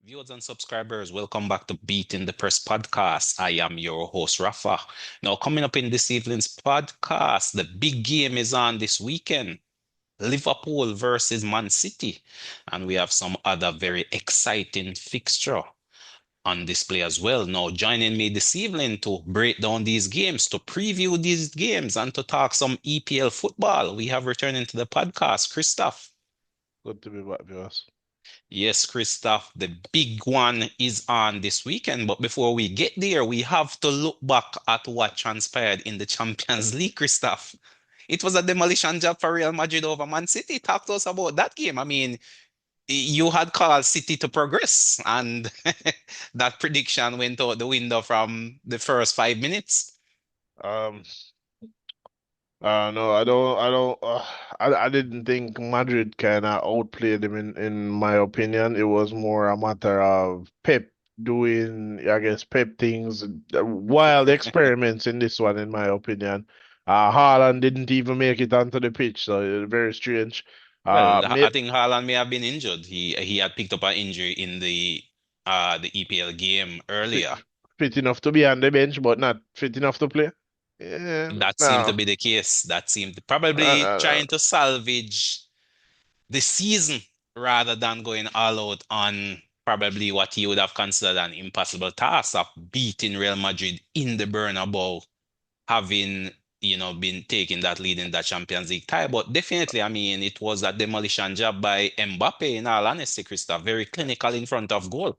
Viewers and subscribers, welcome back to Beating the Press podcast. I am your host, Rafa. Now, coming up in this evening's podcast, the big game is on this weekend. Liverpool versus Man City. And we have some other very exciting fixture on display as well. Now, joining me this evening to break down these games, to preview these games, and to talk some EPL football, we have returning to the podcast, Christoph. Good to be back, viewers. Yes, Christoph, the big one is on this weekend. But before we get there, we have to look back at what transpired in the Champions League, Christoph. It was a demolition job for Real Madrid over Man City. Talk to us about that game. I mean, you had called City to progress, and that prediction went out the window from the first 5 minutes. Um, no, I didn't think Madrid kind of outplayed them in my opinion. It was more a matter of Pep doing, I guess, Pep things, wild experiments in this one, in my opinion. Haaland didn't even make it onto the pitch, so very strange. Well, I May think Haaland may have been injured. He had picked up an injury in the EPL game fit, earlier. fit enough to be on the bench, but not fit enough to play. Yeah, That seemed to no. be the case. That seemed No, probably no, no. trying to salvage the season rather than going all out on probably what he would have considered an impossible task of beating Real Madrid in the Bernabeu, having been taking that lead in that Champions League tie. But definitely, I mean, it was a demolition job by Mbappe, in all honesty, Christoph. Very clinical in front of goal.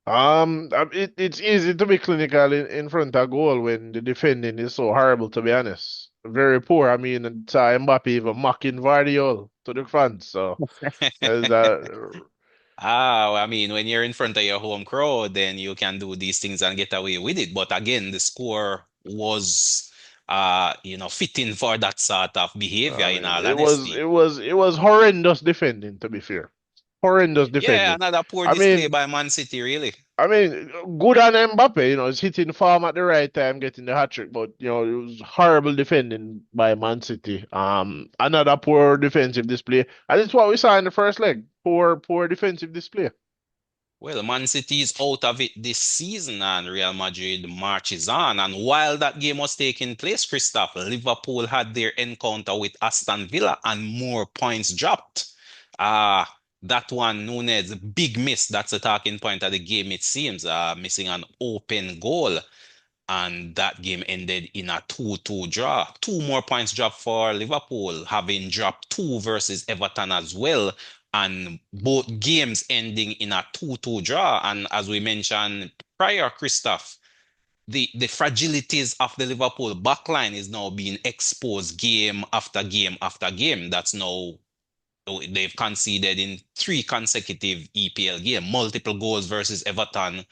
It's easy to be clinical in front of goal when the defending is so horrible, to be honest. Very poor. I mean, and Mbappe even mocking Vardiol to the fans. So, as Ah, I mean, when you're in front of your home crowd, then you can do these things and get away with it. But again, the score was, fitting for that sort of behavior, I in mean, all honesty. it was horrendous defending, to be fair. Horrendous Yeah, defending. another poor I display mean, by Man City, really. I mean, good on Mbappe, he's hitting form at the right time, getting the hat trick, but it was horrible defending by Man City. Another poor defensive display, and it's what we saw in the first leg. Poor defensive display. Well, Man City is out of it this season and Real Madrid marches on. And while that game was taking place, Christoph, Liverpool had their encounter with Aston Villa and more points dropped. That one, Nunes, big miss. That's a talking point of the game, it seems. Missing an open goal. And that game ended in a 2-2 draw. Two more points dropped for Liverpool, having dropped two versus Everton as well. And both games ending in a 2-2 draw. And as we mentioned prior, Christoph, the fragilities of the Liverpool backline is now being exposed game after game after game. That's now they've conceded in three consecutive EPL games, multiple goals versus Everton.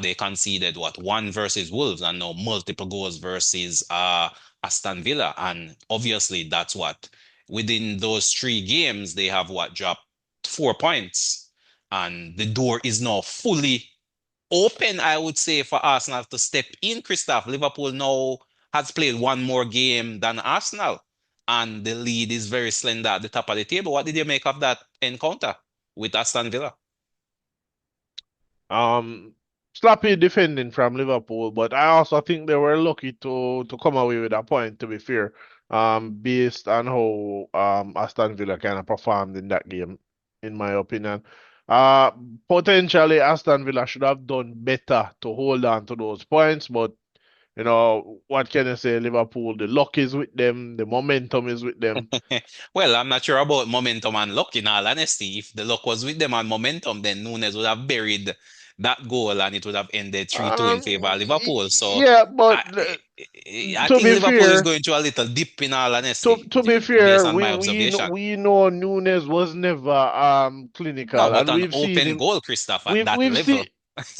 They conceded what one versus Wolves, and now multiple goals versus Aston Villa. And obviously, that's what within those three games they have what dropped 4 points, and the door is now fully open. I would say for Arsenal to step in. Christoph, Liverpool now has played one more game than Arsenal and the lead is very slender at the top of the table. What did you make of that encounter with Aston Villa? Um, Sloppy defending from Liverpool, but I also think they were lucky to come away with a point, to be fair. Based on how Aston Villa kind of performed in that game, in my opinion. Uh, Potentially Aston Villa should have done better to hold on to those points, but what can I say? Liverpool, the luck is with them, the momentum is with them. Well, I'm not sure about momentum and luck, in all honesty. If the luck was with them and momentum, then Nunes would have buried that goal and it would have ended 3-2 in favor of Liverpool. So Yeah, but I, I to think be Liverpool is fair. going through a little dip, in all To honesty, to be based fair, on my we observation. we know Nunes was never No, clinical, but and an open goal, Christoph, at that we've level. seen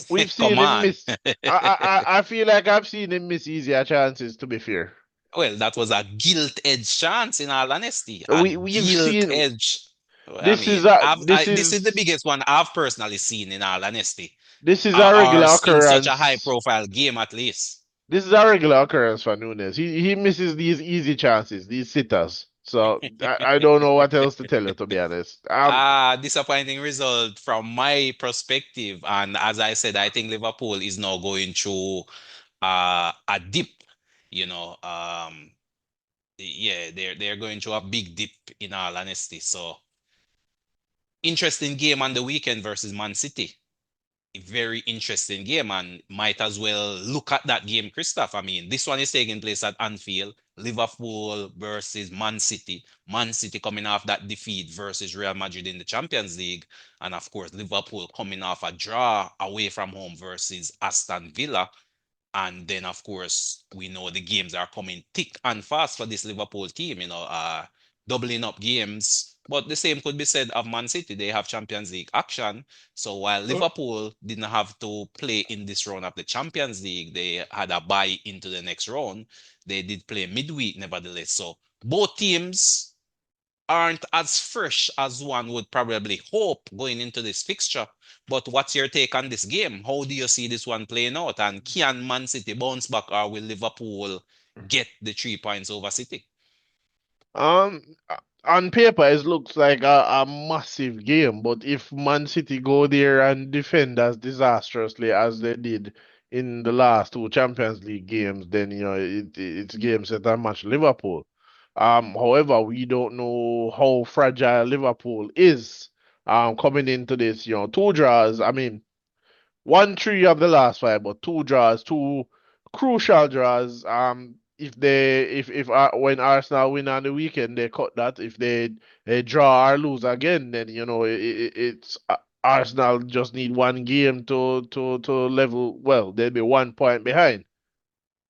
we've Come seen him on. miss. I feel like I've seen him miss easier chances. To be fair, Well, that was a gilt-edged chance, in all honesty. A we've seen gilt-edged. I mean, this is the biggest one I've personally seen, in all honesty, this is a or regular in such a occurrence. high-profile game, at least. This is a regular occurrence for Nunes. He misses these easy chances, these sitters. So I don't know what else to tell you, to be honest. Disappointing result from my perspective. And as I said, I think Liverpool is now going through a dip, you know. Yeah, they're going through a big dip in all honesty. So interesting game on the weekend versus Man City. A very interesting game, and might as well look at that game, Christoph. I mean, this one is taking place at Anfield, Liverpool versus Man City. Man City coming off that defeat versus Real Madrid in the Champions League, and of course, Liverpool coming off a draw away from home versus Aston Villa. And then, of course, we know the games are coming thick and fast for this Liverpool team, doubling up games. But the same could be said of Man City. They have Champions League action. So while Liverpool didn't have to play in this round of the Champions League, they had a bye into the next round. They did play midweek, nevertheless. So both teams aren't as fresh as one would probably hope going into this fixture. But what's your take on this game? How do you see this one playing out? And can Man City bounce back, or will Liverpool get the 3 points over City? Um, on paper, it looks like a massive game, but if Man City go there and defend as disastrously as they did in the last two Champions League games, then it's game set and match Liverpool. However, we don't know how fragile Liverpool is. Coming into this, two draws. I mean, won three of the last five, but two draws, two crucial draws. If when Arsenal win on the weekend, they cut that. If they draw or lose again, then it's Arsenal just need one game to level. Well, they'll be 1 point behind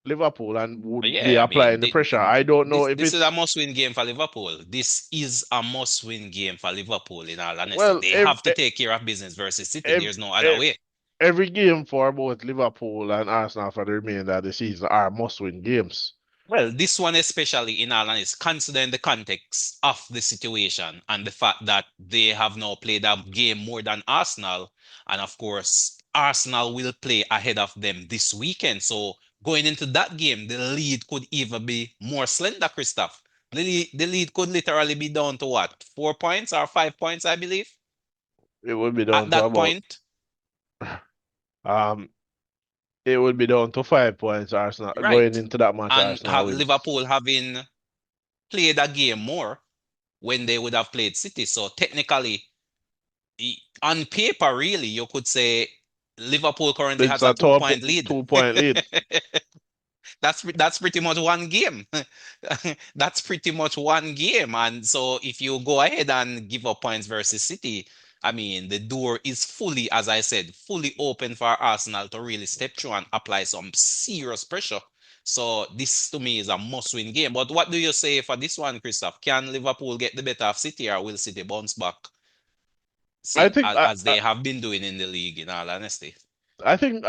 Liverpool and would be Yeah, I mean, applying the pressure. I don't know if this is a it's must-win game for Liverpool. This is a must-win game for Liverpool, in all honesty. well, They have to take care of business versus City. every, There's no other way. every game for both Liverpool and Arsenal for the remainder of the season are must-win games. Well, this one especially in all honesty, considering the context of the situation and the fact that they have now played a game more than Arsenal, and of course, Arsenal will play ahead of them this weekend. So going into that game, the lead could even be more slender, Christoph. The lead could literally be down to what? 4 points or 5 points, I believe, It would be at down to that about point. um it would be down to 5 points Arsenal going Right. into that match And Arsenal have wins. Liverpool having played a game more when they would have played City. So technically, on paper, really, you could say Liverpool currently It's has a a two top point lead. 2 point lead. That's pretty much one game. That's pretty much one game. And so if you go ahead and give up points versus City, I mean, the door is fully, as I said, fully open for Arsenal to really step through and apply some serious pressure. So this to me is a must-win game. But what do you say for this one, Christoph? Can Liverpool get the better of City, or will City bounce back? I Same think as they have been doing in the league, in all honesty. I think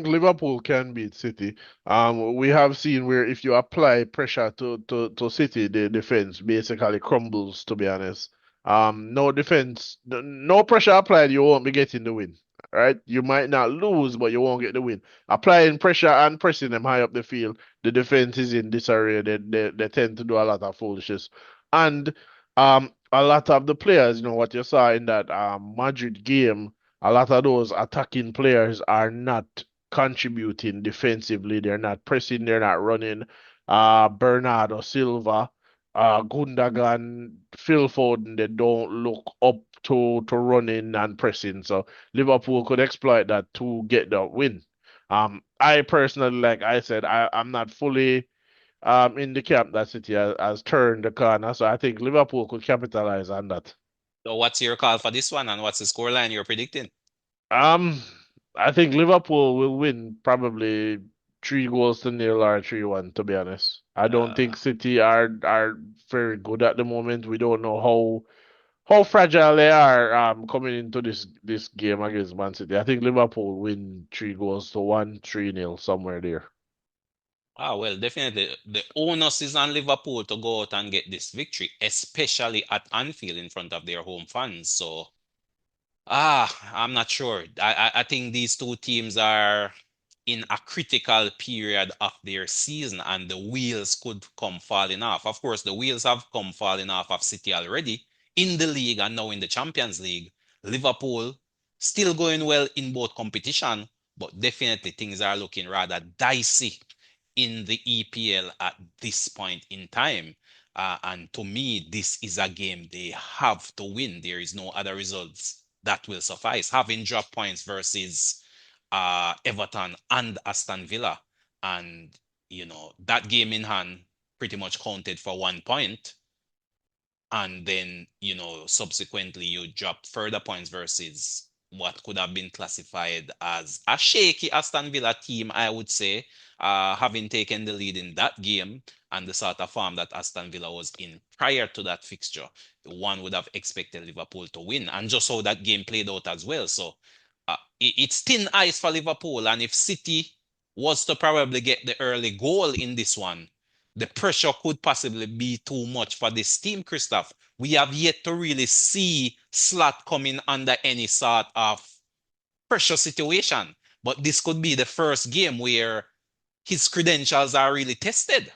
Liverpool can beat City. We have seen where if you apply pressure to City, the defense basically crumbles, to be honest. No defense, no pressure applied, you won't be getting the win, right? You might not lose, but you won't get the win. Applying pressure and pressing them high up the field, the defense is in disarray. They tend to do a lot of foolishness. And a lot of the players, what you saw in that Madrid game, a lot of those attacking players are not contributing defensively. They're not pressing, they're not running. Bernardo Silva, Gundogan, Phil Foden, they don't look up to running and pressing. So Liverpool could exploit that to get the win. I personally, like I said, I'm not fully in the camp that City has turned the corner. So I think Liverpool could capitalize on that. So what's your call for this one, and what's the scoreline you're predicting? Um, I think Liverpool will win probably 3 goals to nil or 3-1, to be honest. I don't think Uh, City are very good at the moment. We don't know how fragile they are coming into this game against Man City. I think Liverpool win 3 goals to 1, 3-0, somewhere there. well, definitely the onus is on Liverpool to go out and get this victory, especially at Anfield in front of their home fans. So, I'm not sure. I think these two teams are in a critical period of their season and the wheels could come falling off. Of course, the wheels have come falling off of City already in the league and now in the Champions League. Liverpool still going well in both competition, but definitely things are looking rather dicey in the EPL at this point in time. And to me, this is a game they have to win. There is no other results that will suffice. Having dropped points versus Everton and Aston Villa, and that game in hand pretty much counted for 1 point, and then subsequently you dropped further points versus what could have been classified as a shaky Aston Villa team, I would say, having taken the lead in that game and the sort of form that Aston Villa was in prior to that fixture. One would have expected Liverpool to win, and just how that game played out as well. So it's thin ice for Liverpool, and if City was to probably get the early goal in this one, the pressure could possibly be too much for this team, Christoph. We have yet to really see Slot coming under any sort of pressure situation. But this could be the first game where his credentials are really tested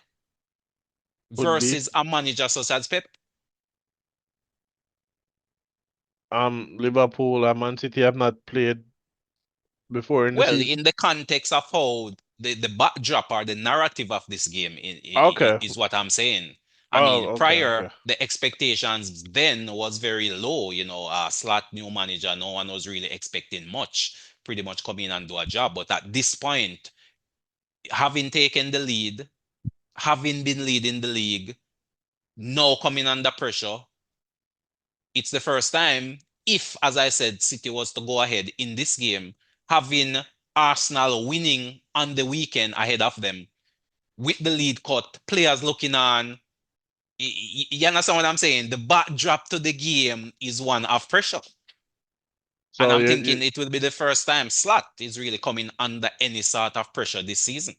Could be. versus a manager such as Pep. Liverpool and Man City have not played before in the Well, season. in the context of how the backdrop or the narrative of this game Okay. is what I'm saying. I mean, Oh, okay, prior, okay. the expectations then was very low. Slot new manager, no one was really expecting much. Pretty much come in and do a job. But at this point, having taken the lead, having been leading the league, now coming under pressure, it's the first time, if, as I said, City was to go ahead in this game, having Arsenal winning on the weekend ahead of them, with the lead cut, players looking on. You understand what I'm saying? The backdrop to the game is one of pressure. And So I'm thinking it will be the first time Slot is really coming under any sort of pressure this season.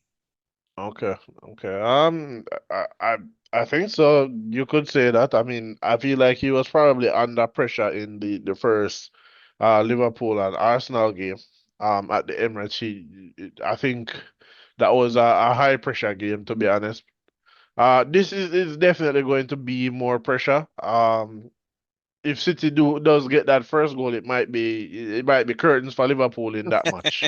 okay, okay. I think so. You could say that. I mean, I feel like he was probably under pressure in the first Liverpool and Arsenal game at the Emirates. I think that was a high pressure game, to be honest. This is definitely going to be more pressure. If City does get that first goal, it might be curtains for Liverpool in that match.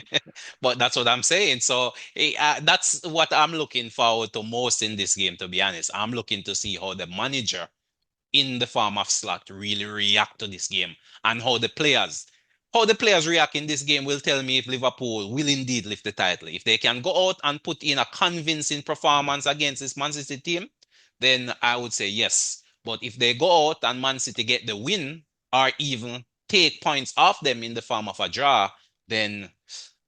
But that's what I'm saying. So that's what I'm looking forward to most in this game, to be honest. I'm looking to see how the manager in the form of Slot really react to this game, and how the players react in this game will tell me if Liverpool will indeed lift the title. If they can go out and put in a convincing performance against this Man City team, then I would say yes. But if they go out and Man City get the win or even take points off them in the form of a draw, then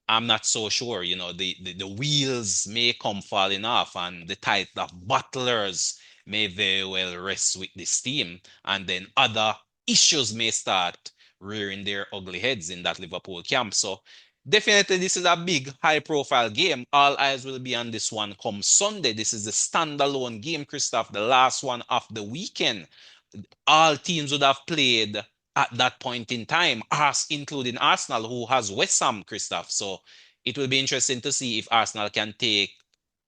I'm not so sure. The wheels may come falling off, and the type of battlers may very well rest with this team. And then other issues may start rearing their ugly heads in that Liverpool camp. So definitely this is a big high profile game. All eyes will be on this one come Sunday. This is the standalone game, Christoph, the last one of the weekend. All teams would have played at that point in time, us including Arsenal, who has West Ham, Christoph. So it will be interesting to see if Arsenal can take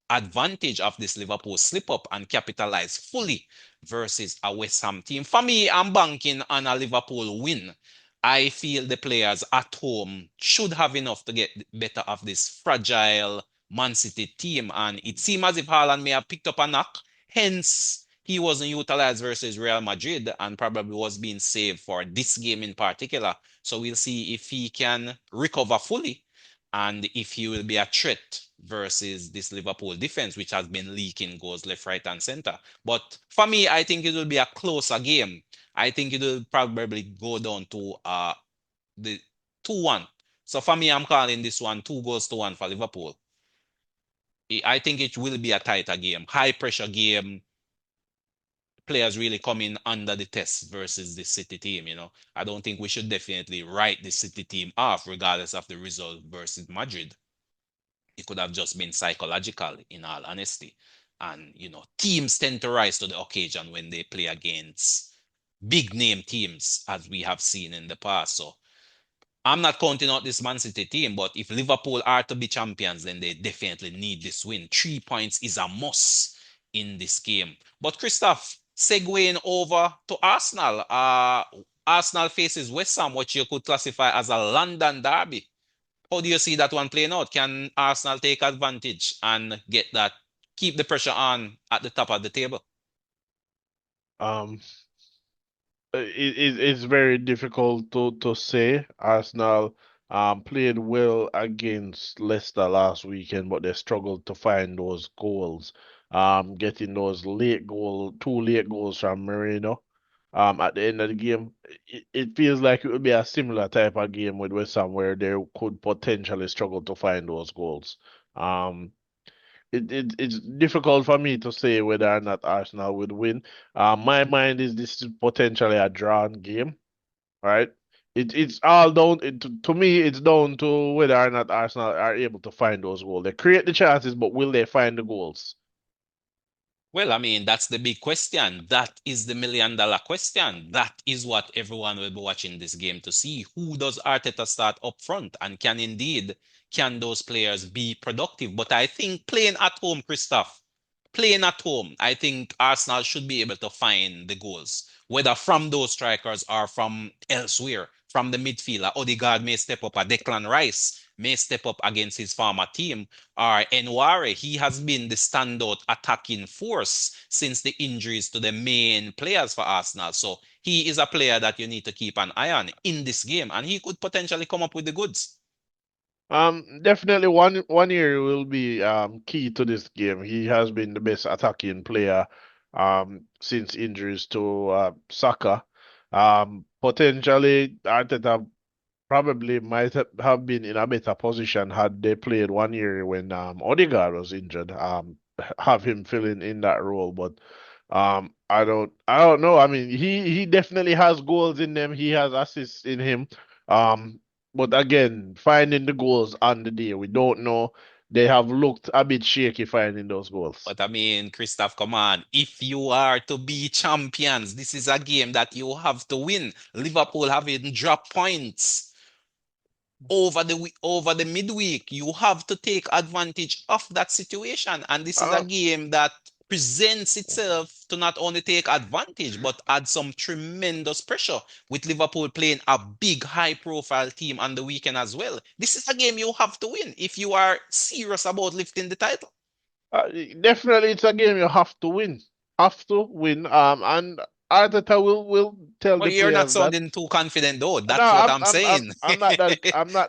advantage of this Liverpool slip up and capitalize fully versus a West Ham team. For me, I'm banking on a Liverpool win. I feel the players at home should have enough to get better of this fragile Man City team. And it seems as if Haaland may have picked up a knock. Hence, he wasn't utilized versus Real Madrid and probably was being saved for this game in particular. So we'll see if he can recover fully and if he will be a threat versus this Liverpool defense, which has been leaking goals left, right, and center. But for me, I think it will be a closer game. I think it will probably go down to the 2-1. So for me, I'm calling this one 2 goals to 1 for Liverpool. I think it will be a tighter game, high pressure game. Players really coming under the test versus the City team. I don't think we should definitely write the City team off regardless of the result versus Madrid. It could have just been psychological, in all honesty. And, teams tend to rise to the occasion when they play against big name teams, as we have seen in the past. So I'm not counting out this Man City team, but if Liverpool are to be champions, then they definitely need this win. 3 points is a must in this game. But Christoph, segueing over to Arsenal, Arsenal faces West Ham, what you could classify as a London derby. How do you see that one playing out? Can Arsenal take advantage and get that, keep the pressure on at the top of the table? Um, it's very difficult to say. Arsenal played well against Leicester last weekend, but they struggled to find those goals. Getting those two late goals from Marino. At the end of the game, it feels like it would be a similar type of game with West Ham where they could potentially struggle to find those goals. Um, it's difficult for me to say whether or not Arsenal would win. My mind is this is potentially a drawn game, right? It's all down to me. It's down to whether or not Arsenal are able to find those goals. They create the chances, but will they find the goals? Well, I mean, that's the big question. That is the million-dollar question. That is what everyone will be watching this game to see. Who does Arteta start up front? And can those players be productive? But I think playing at home, Christoph, playing at home, I think Arsenal should be able to find the goals, whether from those strikers or from elsewhere, from the midfielder. Odegaard may step up, or Declan Rice may step up against his former team, or Enware. He has been the standout attacking force since the injuries to the main players for Arsenal. So he is a player that you need to keep an eye on in this game, and he could potentially come up with the goods. Definitely one year will be key to this game. He has been the best attacking player since injuries to Saka. Potentially Arteta probably might have been in a better position had they played one year when Odegaard was injured. Have him filling in that role, but I don't know. I mean, he definitely has goals in them. He has assists in him. Um, but again, finding the goals on the day, we don't know. They have looked a bit shaky finding those goals. But I mean, Christoph, come on. If you are to be champions, this is a game that you have to win. Liverpool haven't dropped points over the midweek. You have to take advantage of that situation, and this is a Um, game that presents itself to not only take advantage but add some tremendous pressure, with Liverpool playing a big high profile team on the weekend as well. This is a game you have to win if you are serious about lifting the title. uh, Definitely, it's a game you have to win. Have to win. And Arteta will tell But the you're not players that. sounding too confident though. No, That's what I'm saying. I'm not You-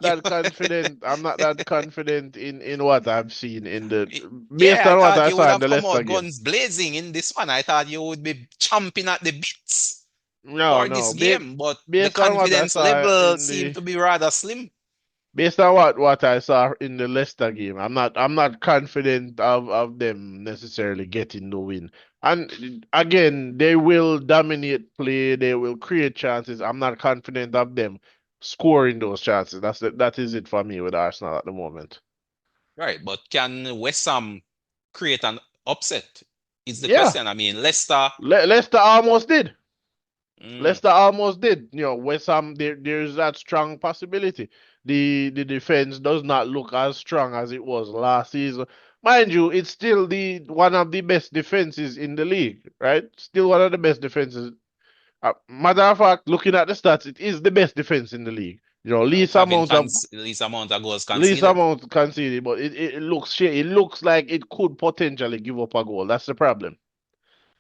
that confident. I'm not that confident in what I've seen in the based yeah, I on what thought I you would saw in have the come Leicester out game. guns blazing in this one. I thought you would be chomping at the bits No, for this no. game, but the Based on what I confidence saw level in seemed the to be rather slim. based on what I saw in the Leicester game, I'm not confident of them necessarily getting the win. And again, they will dominate play, they will create chances. I'm not confident of them scoring those chances. That is it for me with Arsenal at the moment. Right, but can West Ham create an upset? Is the Yeah, question. I mean, Leicester. Leicester almost did. Mm, Leicester almost did. West Ham, there's that strong possibility. The defense does not look as strong as it was last season. Mind you, it's still the one of the best defenses in the league, right? Still one of the best defenses. Matter of fact, looking at the stats, it is the best defense in the league. right, having least amount of goals Least conceded. amount conceded, but it looks like it could potentially give up a goal. That's the problem.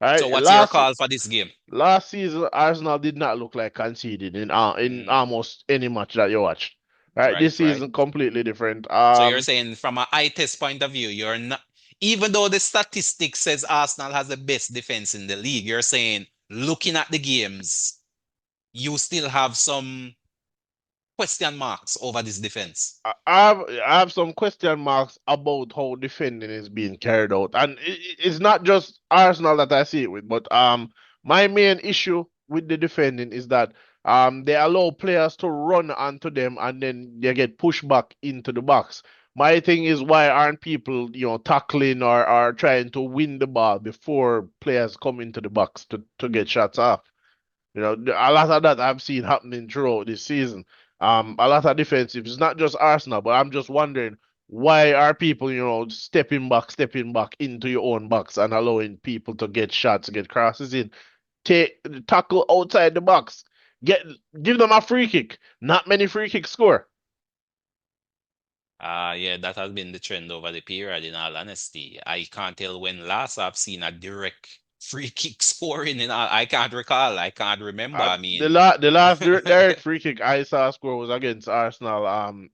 All So right. what's your call for this game? Last season, Arsenal did not look like conceding in Mm, almost any match that you watched. Right, right, this right. season completely different. So you're saying from a eye test point of view, you're not, even though the statistics says Arsenal has the best defense in the league, you're saying looking at the games, you still have some question marks over this defense. I have some question marks about how defending is being carried out, and it's not just Arsenal that I see it with, but my main issue with the defending is that they allow players to run onto them and then they get pushed back into the box. My thing is why aren't people tackling or trying to win the ball before players come into the box to get shots off? A lot of that I've seen happening throughout this season. A lot of defensive. It's not just Arsenal, but I'm just wondering why are people, stepping back into your own box and allowing people to get shots, get crosses in. Take tackle outside the box. Get Give them a free kick. Not many free kicks score. Yeah, that has been the trend over the period, in all honesty. I can't tell when last I've seen a direct free kick scoring I can't recall. I can't remember. I mean, The last direct free kick I saw score was against Arsenal.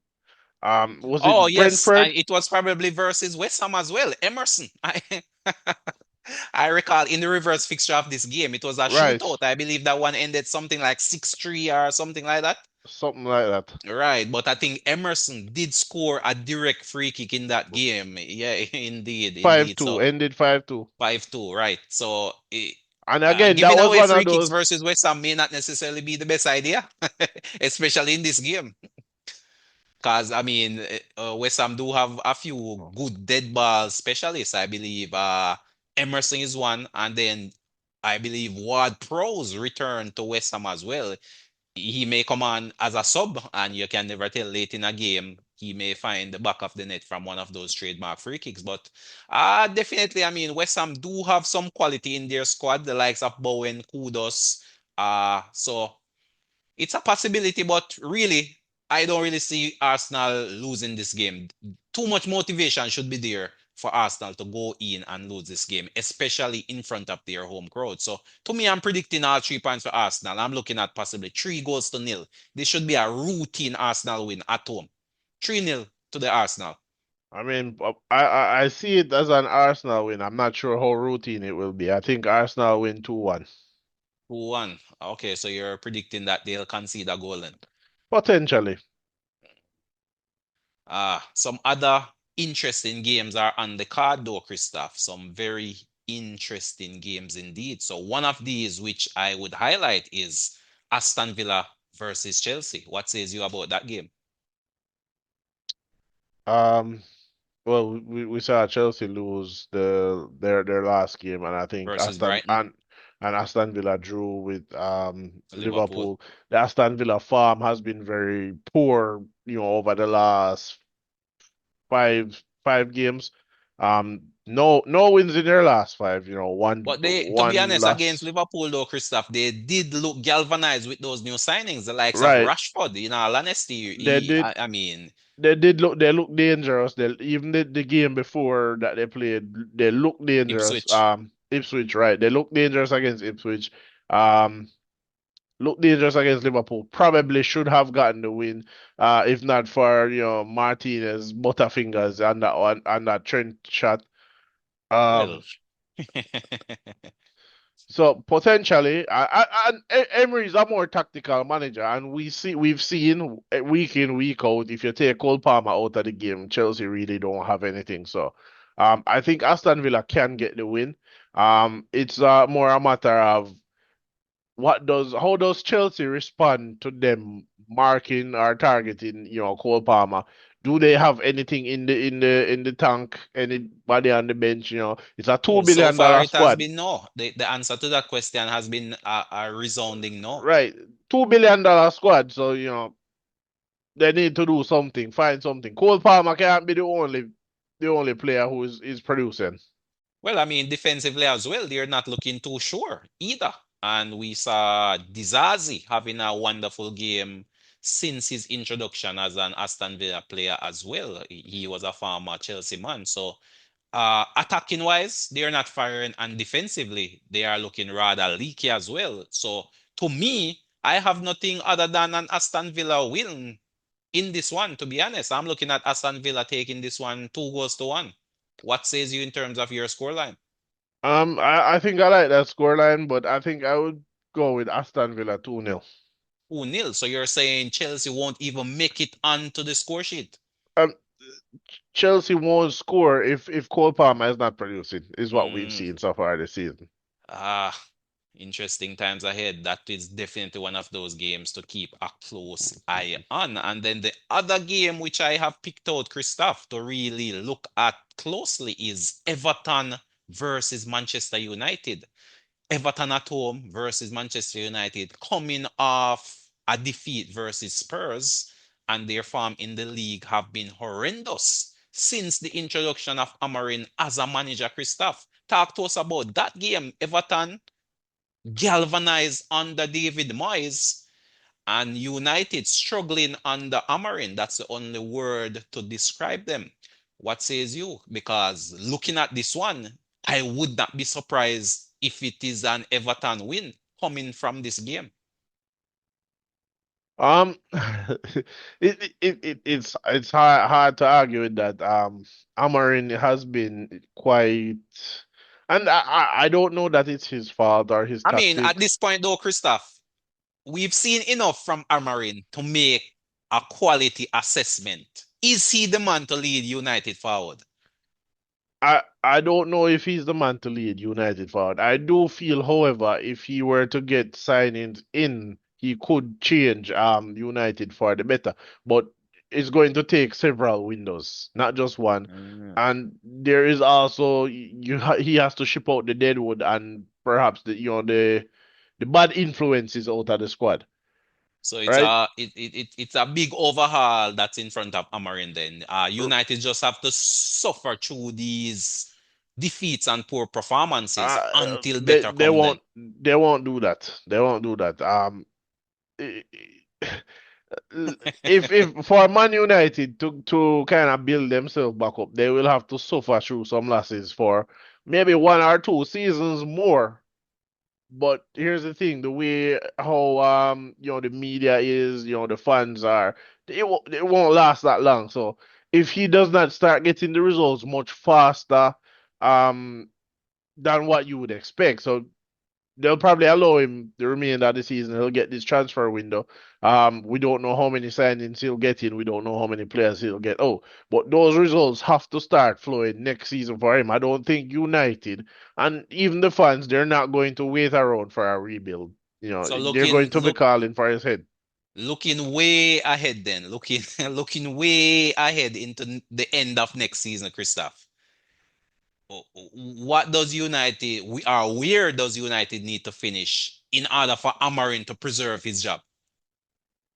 Was oh it yes, Brentford? it was probably versus West Ham as well. Emerson. I recall in the reverse fixture of this game, it was a Right, shootout. I believe that one ended something like 6-3 or something like that. something like that. Right, but I think Emerson did score a direct free kick in that game. Yeah, indeed, Five indeed. two, So ended 5-2. 5-2, right. So And again, that giving was away one of free kicks those. versus West Ham may not necessarily be the best idea, especially in this game. Because, I mean, West Ham do have a few good dead ball specialists, I believe. Emerson is one, and then I believe Ward Prowse returned to West Ham as well. He may come on as a sub, and you can never tell late in a game. He may find the back of the net from one of those trademark free kicks. But definitely, I mean, West Ham do have some quality in their squad, the likes of Bowen, Kudos. So it's a possibility, but really, I don't really see Arsenal losing this game. Too much motivation should be there for Arsenal to go in and lose this game, especially in front of their home crowd. So to me, I'm predicting all 3 points for Arsenal. I'm looking at possibly 3 goals to nil. This should be a routine Arsenal win at home. 3-0 to the Arsenal. I mean, I see it as an Arsenal win. I'm not sure how routine it will be. I think Arsenal win 2-1. 2-1. Okay, so you're predicting that they'll concede a goal then. Potentially. Some other interesting games are on the card though, Christoph. Some very interesting games indeed. So one of these which I would highlight is Aston Villa versus Chelsea. What says you about that game? Um, well, we saw Chelsea lose their last game, and I think Versus Brighton, Aston Villa drew with Liverpool. Liverpool. The Aston Villa farm has been very poor, over the last five games. No wins in their last five. But to be one honest, against loss. Liverpool though, Christoph, they did look galvanized with those new signings, the likes of Right. Rashford. In all honesty, They did I mean, They look dangerous. Even the game before that they played, they look dangerous. Ipswich. Ipswich, right? They look dangerous against Ipswich. Um, look dangerous against Liverpool. Probably should have gotten the win, if not for Martinez butterfingers and that one and that Trent shot. Well, Um, so potentially, Emery is a more tactical manager, and we've seen week in week out. If you take Cole Palmer out of the game, Chelsea really don't have anything. So, I think Aston Villa can get the win. It's more a matter of how does Chelsea respond to them marking or targeting, Cole Palmer? Do they have anything in the tank? Anybody on the bench? It's a two well, so billion far dollar it has squad. been no. The answer to that question has been a resounding no. Right. $2 billion squad, so they need to do something, find something. Cole Palmer can't be the only player who is producing. Well, I mean, defensively as well, they're not looking too sure either. And we saw Dizazi having a wonderful game since his introduction as an Aston Villa player as well. He was a former Chelsea man. So, attacking wise, they're not firing, and defensively, they are looking rather leaky as well. So, to me, I have nothing other than an Aston Villa win in this one, to be honest. I'm looking at Aston Villa taking this one 2 goals to 1. What says you in terms of your scoreline? I think I like that scoreline, but I think I would go with Aston Villa 2-0. 2-0. So you're saying Chelsea won't even make it onto the score sheet? Um, Chelsea won't score if Cole Palmer is not producing, is what we've Mm, seen so far this season. ah, interesting times ahead. That is definitely one of those games to keep a close eye on. And then the other game which I have picked out, Christoph, to really look at closely is Everton versus Manchester United. Everton at home versus Manchester United coming off. a defeat versus Spurs, and their form in the league have been horrendous since the introduction of Amarin as a manager, Christoph. Talk to us about that game. Everton galvanized under David Moyes and United struggling under Amarin. That's the only word to describe them. What says you? Because looking at this one, I would not be surprised if it is an Everton win coming from this game. Um, it's hard to argue with that. Amarin has been quite, and I don't know that it's his fault or his I mean, at this tactics. point though, Christoph, we've seen enough from Amarin to make a quality assessment. Is he the man to lead United forward? I don't know if he's the man to lead United forward. I do feel, however, if he were to get signings in, he could change United for the better. But it's going to take several windows, not just one. Mm. And there is also he has to ship out the deadwood and perhaps the bad influences out of the squad, So it's right? it's a big overhaul that's in front of Amarin then. United just have to suffer through these defeats and poor performances until They better come then. they won't do that. They won't do that. If for Man United to kind of build themselves back up, they will have to suffer through some losses for maybe 1 or 2 seasons more. But here's the thing, the way how the media is, the fans are, it won't last that long. So if he does not start getting the results much faster um than what you would expect. So they'll probably allow him the remainder of the season. He'll get this transfer window. We don't know how many signings he'll get in. We don't know how many players he'll get. Oh, but those results have to start flowing next season for him. I don't think United and even the fans, they're not going to wait around for a rebuild. So They're going to be calling for his head. looking way ahead then, looking looking way ahead into the end of next season, Christoph. What does United where does United need to finish in order for Amarin to preserve his job?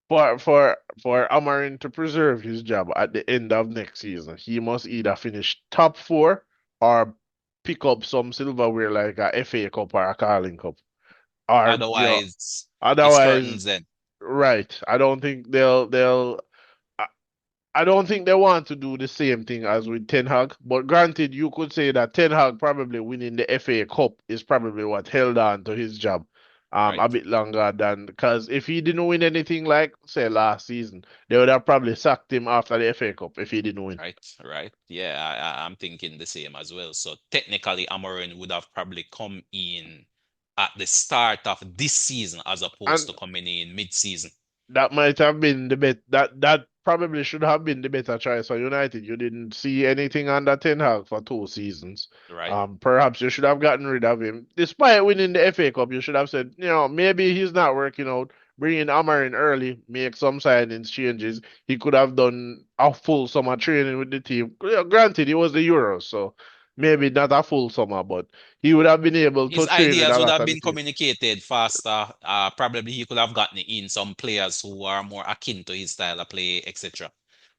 For Amarin to preserve his job at the end of next season, he must either finish top four or pick up some silverware like a FA Cup or a Carling Cup. Or Otherwise, it's otherwise, curtains then. right. I I don't think they want to do the same thing as with Ten Hag. But granted, you could say that Ten Hag probably winning the FA Cup is probably what held on to his job Right, a bit longer than because if he didn't win anything like say last season, they would have probably sacked him after the FA Cup if he didn't win. right. Yeah, I'm thinking the same as well. So technically, Amarin would have probably come in at the start of this season as opposed And to coming in mid-season, that might have been the bet that probably should have been the better choice for United. You didn't see anything under Ten Hag for 2 seasons. right? Perhaps you should have gotten rid of him. Despite winning the FA Cup, you should have said, maybe he's not working out. Bring in Amarin early, make some signings, changes. He could have done a full summer training with the team. Yeah, granted, it was the Euros, so maybe not a full summer, but he would have been able His to train with ideas a would lot have of the been team. communicated faster. Probably he could have gotten in some players who are more akin to his style of play, etc.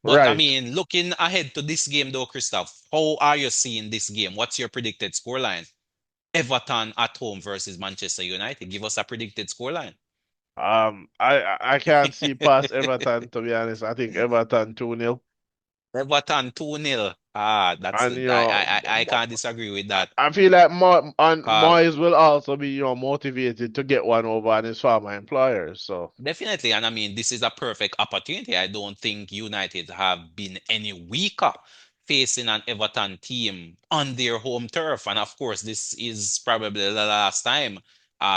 But I Right. mean, looking ahead to this game though, Christoph, how are you seeing this game? What's your predicted scoreline? Everton at home versus Manchester United. Give us a predicted scoreline. I can't see past Everton to be honest. I think Everton 2-0. Everton 2-0. That's And I can't disagree with that. I feel like Call. Moyes will also be motivated to get one over on his former employers. So Definitely. And I mean, this is a perfect opportunity. I don't think United have been any weaker facing an Everton team on their home turf. And of course, this is probably the last time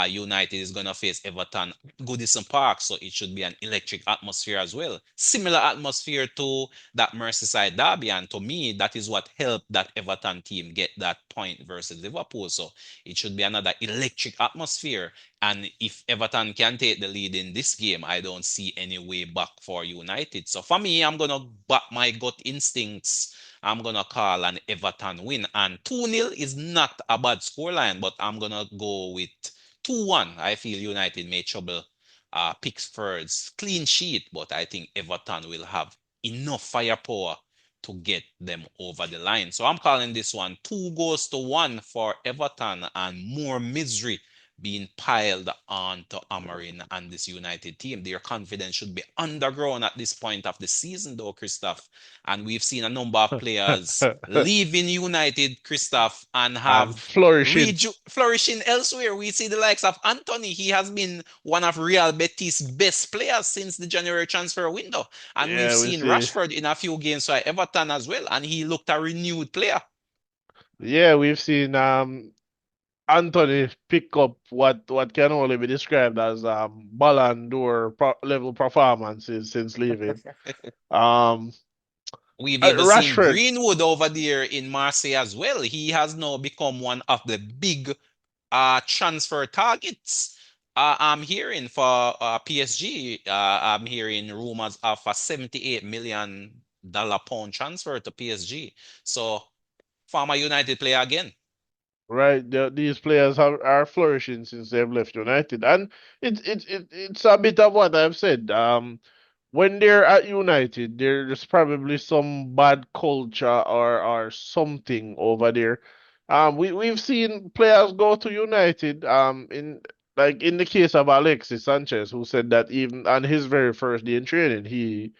United is going to face Everton Goodison Park. So it should be an electric atmosphere as well. Similar atmosphere to that Merseyside derby. And to me, that is what helped that Everton team get that point versus Liverpool. So it should be another electric atmosphere. And if Everton can take the lead in this game, I don't see any way back for United. So for me, I'm going to back my gut instincts. I'm going to call an Everton win. And 2-0 is not a bad scoreline, but I'm going to go with 2-1. I feel United may trouble Pickford's clean sheet, but I think Everton will have enough firepower to get them over the line. So I'm calling this one 2-1 for Everton and more misery being piled on to Amarin and this United team. Their confidence should be underground at this point of the season, though, Christoph. And we've seen a number of players leaving United, Christoph, and And have flourishing. flourishing elsewhere. We see the likes of Anthony. He has been one of Real Betis' best players since the January transfer window. And we've Yeah, we seen see. Rashford in a few games for Everton as well, and he looked a renewed player. Yeah, we've seen Anthony pick up what can only be described as Ballon d'Or level performances since leaving. Um, We've even seen Rashford, Greenwood over there in Marseille as well. He has now become one of the big transfer targets. I'm hearing for PSG. I'm hearing rumors of a $78 million pound transfer to PSG. So former United player again. right? These players are flourishing since they've left United, and it's a bit of what I've said. When they're at United, there's probably some bad culture or something over there. We've seen players go to United. In like in the case of Alexis Sanchez, who said that even on his very first day in training, he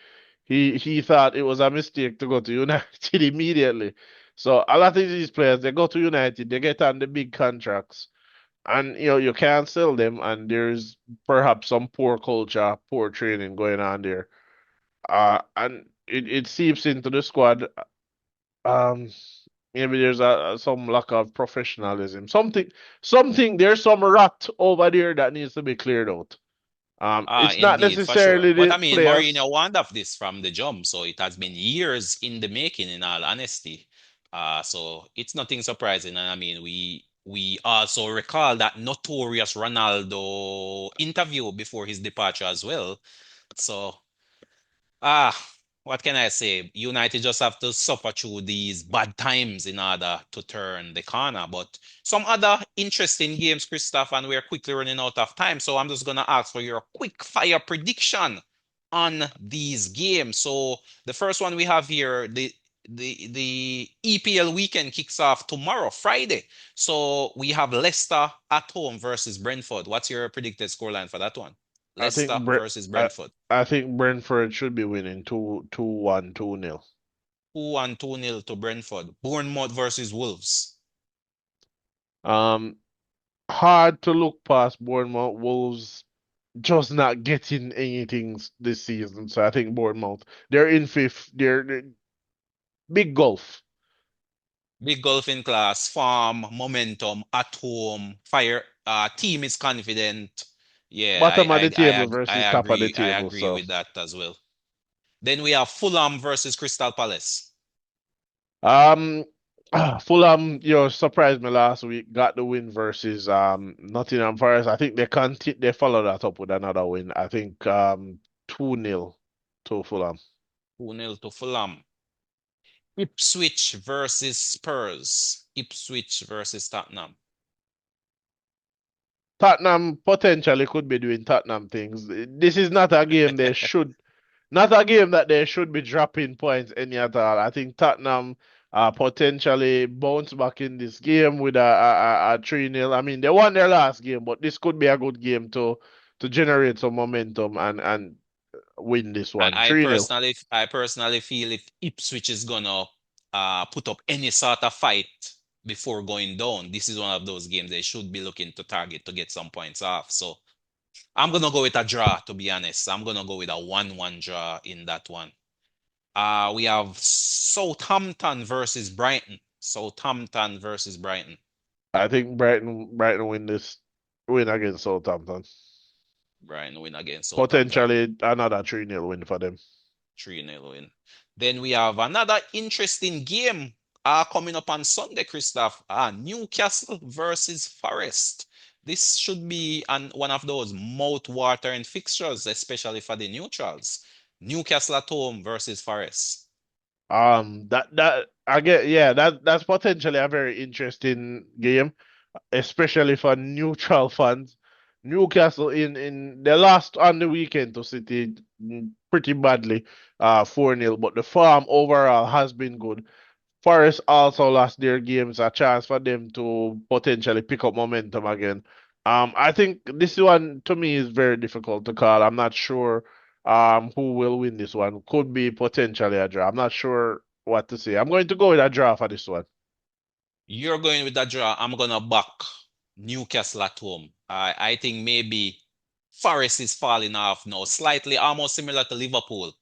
thought it was a mistake to go to United immediately. So a lot of these players, they go to United, they get on the big contracts, and you can't sell them, and there's perhaps some poor culture, poor training going on there. And it seeps into the squad. Um, Maybe there's some lack of professionalism. There's some rot over there that needs to be cleared out. It's not Indeed, for sure. necessarily But the I mean, players. Mourinho warned of this from the jump, so it has been years in the making, in all honesty. So it's nothing surprising. And I mean, we also recall that notorious Ronaldo interview before his departure as well. So Ah, what can I say? United just have to suffer through these bad times in order to turn the corner. But some other interesting games, Christoph, and we're quickly running out of time. So I'm just gonna ask for your quick fire prediction on these games. So the first one we have here, the EPL weekend kicks off tomorrow, Friday. So we have Leicester at home versus Brentford. What's your predicted scoreline for that one? I think Leicester versus I, Brentford. I think Brentford should be winning 2-1, 2-0. 2-1, 2-0 to Brentford. Bournemouth versus Wolves. Um, Hard to look past Bournemouth. Wolves just not getting anything this season. So I think Bournemouth, they're in fifth. They're big gulf. Big golf in class, form, momentum, at home, fire, team is confident. Yeah, Bottom of the table versus top of the I table. agree So with that as well. Then we have Fulham versus Crystal Palace. um Fulham, surprised me last week. Got the win versus Nottingham Forest. I think they follow that up with another win. I think 2-0 to Fulham. 2-0 to Fulham. Ipswich versus Spurs. Ipswich versus Tottenham. Tottenham potentially could be doing Tottenham things. This is not a game not a game that they should be dropping points any at all. I think Tottenham potentially bounce back in this game with a 3-0. I mean, they won their last game, but this could be a good game to generate some momentum and win this one. 3-0. I personally feel if Ipswich is gonna put up any sort of fight before going down, this is one of those games they should be looking to target to get some points off. So I'm gonna go with a draw, to be honest. I'm gonna go with a 1-1 draw in that one. We have Southampton versus Brighton. Southampton versus Brighton. I think Brighton win against Southampton. Brighton win against Southampton. Potentially another 3-0 win for them. 3-0 win. Then we have another interesting game coming up on Sunday, Christoph. Newcastle versus Forest. This should be one of those mouth-watering fixtures, especially for the neutrals. Newcastle at home versus Forest. That I get, yeah, that's potentially a very interesting game, especially for neutral fans. Newcastle in they lost on the weekend to City pretty badly, 4-0, but the form overall has been good. Forest also lost their games, a chance for them to potentially pick up momentum again. I think this one to me is very difficult to call. I'm not sure who will win this one. Could be potentially a draw. I'm not sure what to say. I'm going to go with a draw for this one. You're going with that draw. I'm gonna back Newcastle at home. I think maybe Forest is falling off now, slightly almost similar to Liverpool.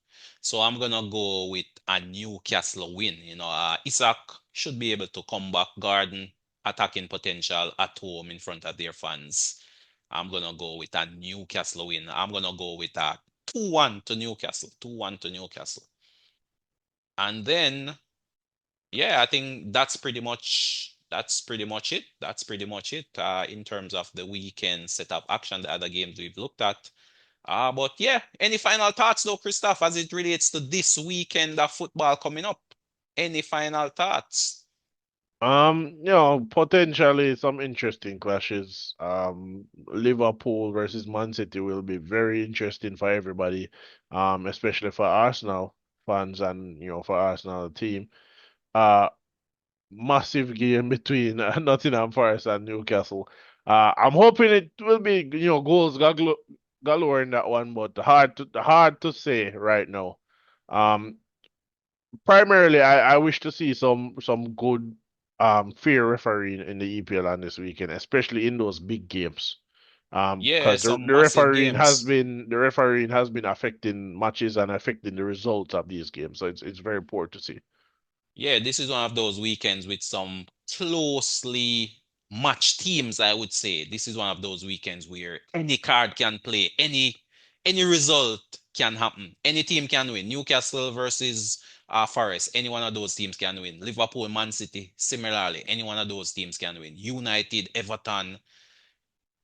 So I'm gonna go with a Newcastle win. Isaac should be able to come back, garden attacking potential at home in front of their fans. I'm gonna go with a Newcastle win. I'm gonna go with a 2-1 to Newcastle. 2-1 to Newcastle. And then yeah, I think that's pretty much it. That's pretty much it in terms of the weekend setup action, the other games we've looked at. But yeah, any final thoughts though, Christoph, as it relates to this weekend of football coming up? Any final thoughts? Potentially some interesting clashes. Liverpool versus Man City will be very interesting for everybody, especially for Arsenal fans and for Arsenal team. Uh, Massive game between Nottingham Forest and Newcastle. I'm hoping it will be goals galore in that one, but hard to say right now. Um, Primarily, I wish to see some good fair refereeing in the EPL on this weekend, especially in those big games. Yeah, Because some massive games. the refereeing has been affecting matches and affecting the results of these games. So it's very important to see. Yeah, this is one of those weekends with some closely matched teams, I would say. This is one of those weekends where any card can play, any result can happen. Any team can win. Newcastle versus Forest, any one of those teams can win. Liverpool, Man City, similarly, any one of those teams can win. United, Everton,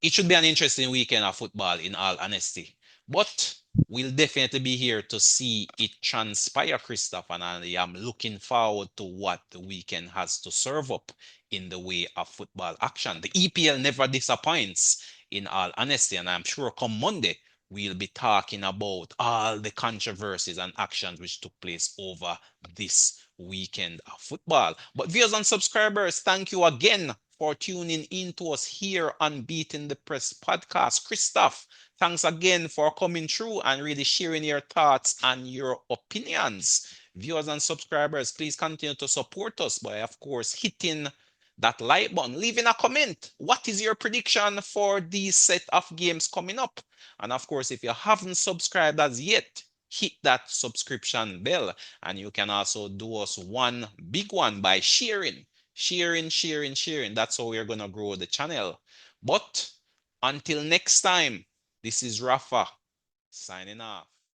it should be an interesting weekend of football, in all honesty. But we'll definitely be here to see it transpire, Christoph, and I am looking forward to what the weekend has to serve up in the way of football action. The EPL never disappoints, in all honesty, and I'm sure come Monday we'll be talking about all the controversies and actions which took place over this weekend of football. But viewers and subscribers, thank you again for tuning in to us here on Beating the Press podcast. Christoph, thanks again for coming through and really sharing your thoughts and your opinions. Viewers and subscribers, please continue to support us by, of course, hitting that like button, leaving a comment. What is your prediction for these set of games coming up? And of course, if you haven't subscribed as yet, hit that subscription bell. And you can also do us one big one by sharing. That's how we're going to grow the channel. But until next time, this is Rafa signing off.